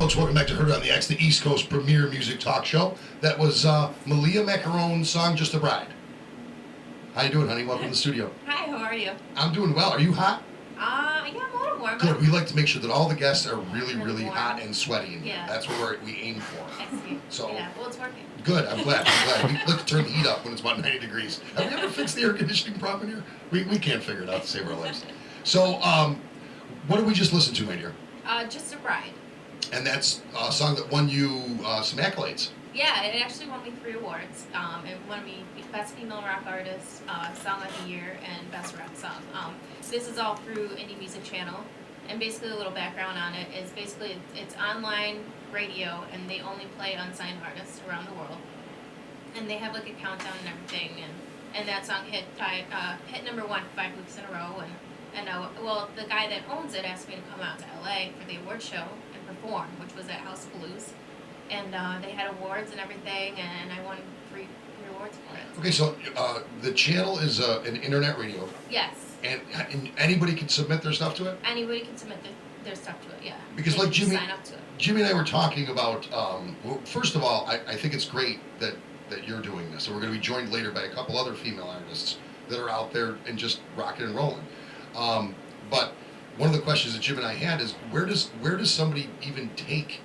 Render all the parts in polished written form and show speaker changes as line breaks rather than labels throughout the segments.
Folks, welcome back to Heard on the X, the East Coast premier music talk show. That was Melia Macaron's song, Just a Bride. How you doing, honey? Welcome to the studio.
Hi, how are you?
I'm doing well. Are you hot?
Yeah, I'm a little warm.
Good. We like to make sure that all the guests are really
warm.
hot and sweaty in here.
Yeah.
That's what we aim for.
I see.
So,
yeah, well, it's working.
good. I'm glad. We like to turn the heat up when it's about 90 degrees. Have we ever fixed the air conditioning problem in here? We can't figure it out to save our lives. So, what did we just listen to, my dear?
Just a Bride.
And that's a song that won you some accolades.
Yeah, it actually won me 3 awards. It won me Best Female Rock Artist, Song of the Year, and Best Rock Song. This is all through Indie Music Channel. And basically, a little background on it is basically it's online radio, and they only play unsigned artists around the world. And they have like a countdown and everything. And that song hit number 1 5 weeks in a row. And well, the guy that owns it asked me to come out to LA for the award show and perform, which was at House of Blues. And they had awards and everything, and I won 3 awards for it.
Okay, so the channel is an internet radio.
Yes.
And anybody can submit their stuff to it?
Anybody can submit their stuff to it, yeah.
Because
they
like Jimmy,
sign up to it.
Jimmy and I were talking about, well, first of all, I think it's great that you're doing this. And we're going to be joined later by a couple other female artists that are out there and just rocking and rolling. But one of the questions that Jim and I had is where does somebody even take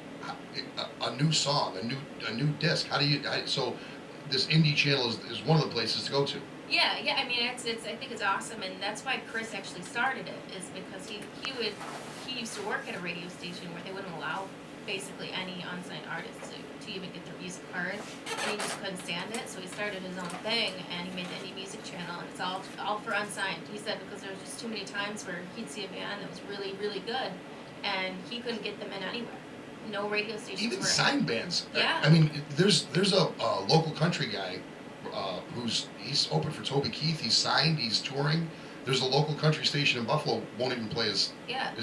a new song, a new disc? So this indie channel is one of the places to go to.
Yeah. I mean, I think it's awesome, and that's why Chris actually started it. Is because he used to work at a radio station where they wouldn't allow basically any unsigned artists to even get their music heard, and he just couldn't stand it. So he started his own thing, and he made the Indie Music Channel, and it's all for unsigned. He said because there was just too many times where he'd see a band that was really good, and he couldn't get them in anywhere. No radio stations.
Even signed bands.
Yeah.
I mean, there's a local country guy he's open for Toby Keith. He's signed. He's touring. There's a local country station in Buffalo won't even play his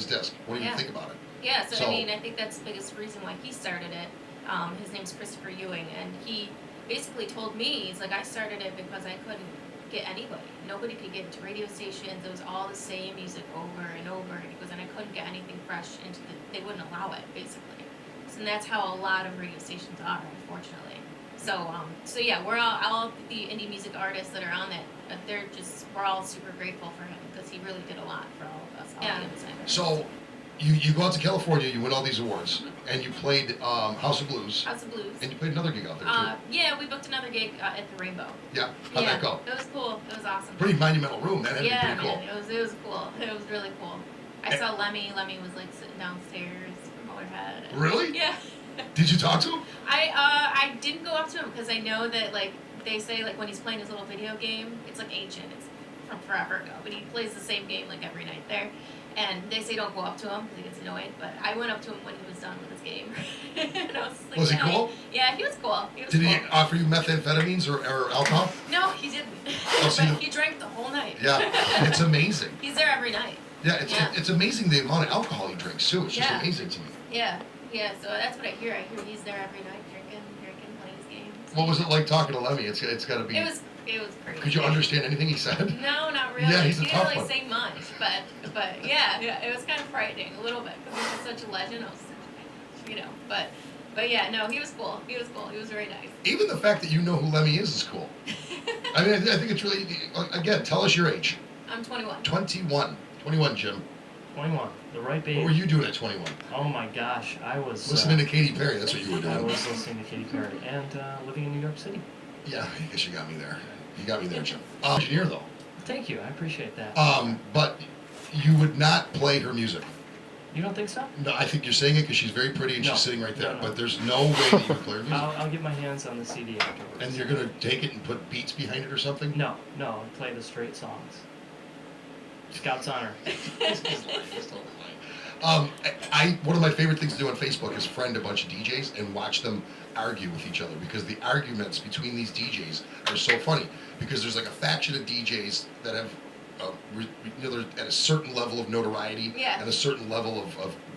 disc. Won't even think about it.
Yeah. So I mean, I think that's the biggest reason why he started it. His name's Christopher Ewing, and he basically told me, he's like, I started it because I couldn't get anybody. Nobody could get into radio stations. It was all the same music over and over. And he goes, and I couldn't get anything fresh they wouldn't allow it, basically. So, and that's how a lot of radio stations are, unfortunately. So yeah, we're all the indie music artists that are on it. We're all super grateful for him because he really did a lot for all of us. Yeah.
So, you go out to California, you win all these awards, and you played House of Blues.
House of Blues.
And you played another gig out there too.
Yeah, we booked another gig at the Rainbow.
Yeah. How'd that go?
It was cool. It was awesome.
Pretty monumental room. That had to be pretty cool.
Man, it was cool. It was really cool. I saw Lemmy. Lemmy was like sitting downstairs from Motorhead.
Really?
Yeah.
Did you talk to him?
I didn't go up to him because I know that like they say like when he's playing his little video game, it's like ancient. It's from forever ago, but he plays the same game like every night there. And they say don't go up to him because he gets annoyed. But I went up to him when he was done with his game. And I was like,
was he cool?
Yeah, he was cool.
Did he offer you methamphetamines or alcohol?
No, he didn't. But he drank the whole night.
Yeah, it's amazing.
He's there every night.
Yeah, it's amazing the amount of alcohol he drinks too. It's just amazing to me.
Yeah, so that's what I hear. I hear he's there every night drinking, playing his games.
What was it like talking to Lemmy? It's got to be.
It was crazy.
Could you understand anything he said?
No, not really.
Yeah, he's a
he
tough
didn't
one.
really say much, but yeah, it was kind of frightening a little bit because he was such a legend. I was like, but yeah, no, he was cool. He was very nice.
Even the fact that you know who Lemmy is cool. I mean, I think it's really, again, tell us your age.
I'm 21.
21, Jim.
21, the right age.
What were you doing at 21?
Oh my gosh, I was
listening to Katy Perry. That's what you were doing.
I was listening to Katy Perry and living in New York City.
Yeah, I guess you got me there. You got me there, Jim. Engineer though.
Thank you, I appreciate that.
But you would not play her music.
You don't think so?
No, I think you're saying it because she's very pretty and she's sitting right there.
No.
But there's no way that you would play her music.
I'll get my hands on the CD afterwards.
And you're gonna take it and put beats behind it or something?
No, I play the straight songs. Scout's honor.
One of my favorite things to do on Facebook is friend a bunch of DJs and watch them argue with each other because the arguments between these DJs are so funny because there's like a faction of DJs that have they're at a certain level of notoriety and a certain level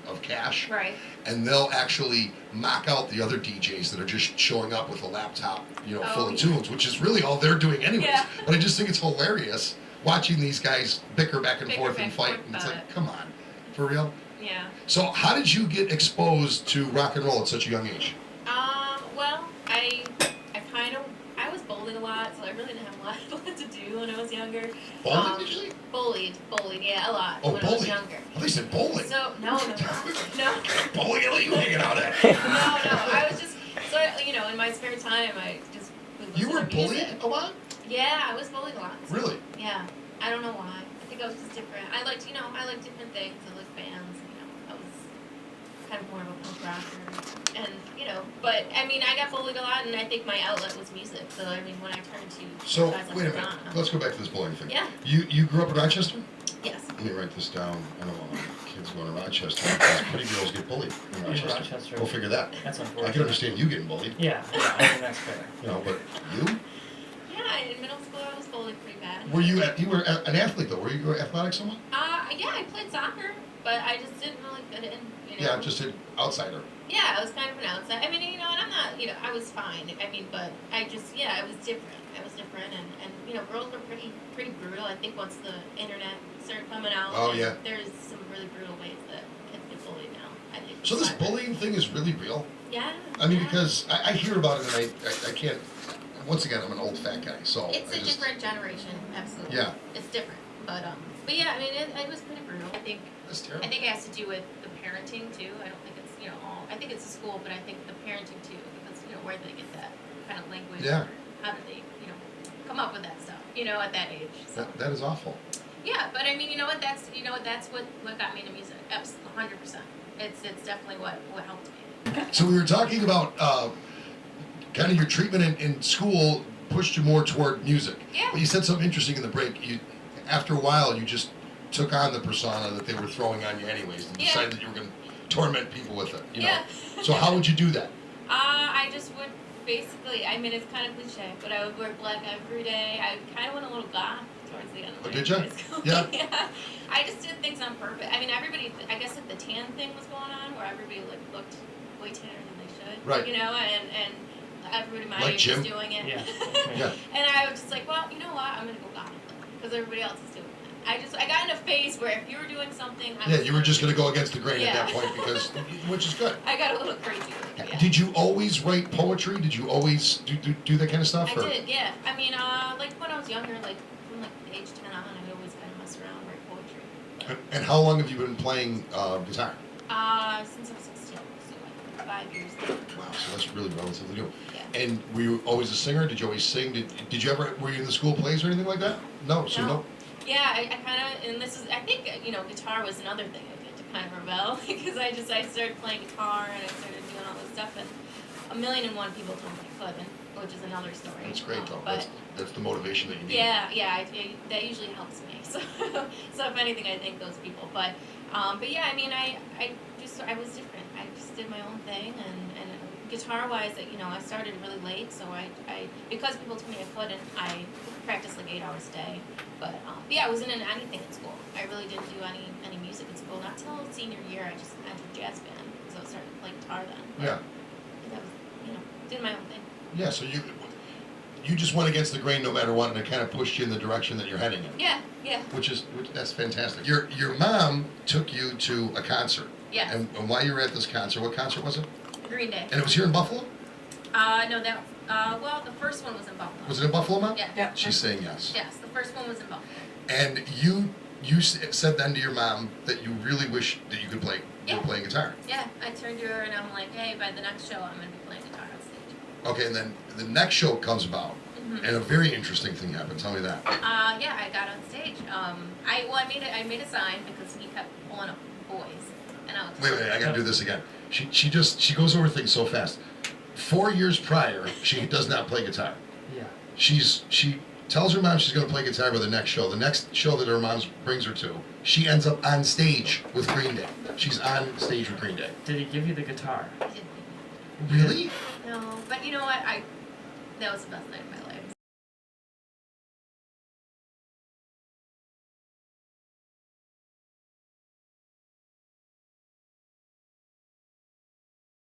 of cash,
right?
And they'll actually knock out the other DJs that are just showing up with a laptop, full of tunes, which is really all they're doing anyways.
Yeah.
But I just think it's hilarious watching these guys bicker back and forth and fight, and it's like, come on, for real.
Yeah.
So how did you get exposed to rock and roll at such a young age?
Well, I was bullied a lot, so I really didn't have a lot to do when I was younger.
Bowling, did you say?
Bullied, yeah, a lot
Oh,
when I was
bowling.
younger.
Oh, they said bowling.
So no.
Bowling alley you hanging out at?
No, I was just in my spare time I just would
You
listen
were
to music.
bullied a lot?
Yeah, I was bullied a lot.
Really?
Yeah, I don't know why. I think I was just different. I liked different things. I liked bands. I was kind of more of a punk rocker, and but I mean, I got bullied a lot, and I think my outlet was music. So I mean, when I turned to
So,
as
wait a minute.
genre-
Let's go back to this bowling thing.
Yeah.
You grew up in Rochester?
Yes.
Let me write this down. I don't want my kids going to Rochester because pretty girls get bullied in Rochester.
Rochester.
Go figure that.
That's
I
unfortunate.
can understand you getting bullied,
Yeah, I think that's fair.
but you?
Yeah, in middle school I was bullied pretty bad.
Were you an athlete though? Were you athletic somewhat?
Yeah, I played soccer, but I just didn't really fit in.
Yeah, just an outsider.
Yeah, I was kind of an outside. I mean, and I'm not, I was fine. I mean, but I just, I was different. And girls were pretty brutal. I think once the internet started coming out,
Oh, yeah.
there's some really brutal ways that kids get bullied now. I think.
So this bullying thing is really real?
Yeah.
I mean,
yeah.
because I hear about it and I can't, once again, I'm an old fat guy, so
It's
I
a
just,
different generation, absolutely.
Yeah.
It's different, but yeah, I mean, it was pretty brutal.
that's terrible.
I think it has to do with the parenting too. I don't think it's all. I think it's the school, but I think the parenting too, because where do they get that kind of language?
Yeah.
Or how do they come up with that stuff? At that age. So.
That is awful.
Yeah, but I mean, that's what got me into music. 100%. It's definitely what helped me.
So we were talking about kind of your treatment in school pushed you more toward music.
Yeah.
But you said something interesting in the break. After a while, you just took on the persona that they were throwing on you anyways and decided that you were going to torment people with it.
Yeah.
So how would you do that?
I just would basically, I mean, it's kind of cliche, but I would wear black every day. I kind of went a little goth towards the end of my
Did ya?
high school.
Yeah.
Yeah. I just did things on purpose. I mean, everybody, I guess the tan thing was going on where everybody looked way tanner than they should.
Right.
And everybody my
Like
age
Jim?
was doing it.
Yeah.
Yeah.
And I was just like, well, you know what? I'm going to go goth because everybody else is doing it. I got in a phase where if you were doing something,
You were just going to go against the grain at that
Yeah.
point which is good.
I got a little crazy with it, yeah.
Did you always write poetry? Did you always do that kind of stuff?
I did, yeah. I mean, like when I was younger, like from age 10 on, I always kind of mess around, write poetry.
And how long have you been playing guitar?
Since I was 16, so like 5 years now.
Wow, so that's really relatively new.
Yeah.
And were you always a singer? Did you always sing? Did you ever, were you in the school plays or anything like that? No, so no.
Yeah, I kind of, and this is, I think, guitar was another thing I did to kind of rebel because I started playing guitar and I started doing all this stuff and 1,000,001 people told me I couldn't, which is another story.
That's great though.
But
That's the motivation that you need.
yeah, that usually helps me. So if anything, I thank those people. But yeah, I mean, I was different. I just did my own thing, and guitar-wise, I started really late, so I because people told me I couldn't, I practiced like 8 hours a day. But yeah, I wasn't in anything in school. I really didn't do any music in school. Not till senior year, I just entered jazz band, so I started playing guitar then. But
Yeah.
that was, did my own thing.
Yeah, so you just went against the grain no matter what, and it kind of pushed you in the direction that you're heading in.
Yeah.
Which that's fantastic. Your mom took you to a concert.
Yes.
And while you were at this concert, what concert was it?
Green Day.
And it was here in Buffalo?
No, well, the first one was in Buffalo.
Was it in Buffalo, Mom?
Yeah.
She's saying yes.
Yes, the first one was in Buffalo.
And you said then to your mom that you really wish that you could play. You were playing guitar.
Yeah, I turned to her and I'm like, hey, by the next show, I'm going to be playing guitar on stage.
Okay, and then the next show comes about,
Mm-hmm.
and a very interesting thing happened. Tell me that.
Yeah, I got on stage. I made a sign because he kept pulling up boys, and I was
Wait, I gotta do this again. She goes over things so fast. 4 years prior, she does not play guitar.
Yeah.
She tells her mom she's gonna play guitar for the next show. The next show that her mom brings her to, she ends up on stage with Green Day. She's on stage with Green Day.
Did he give you the guitar?
I didn't think
Really?
that. No, but you know what? That was the best night of my life.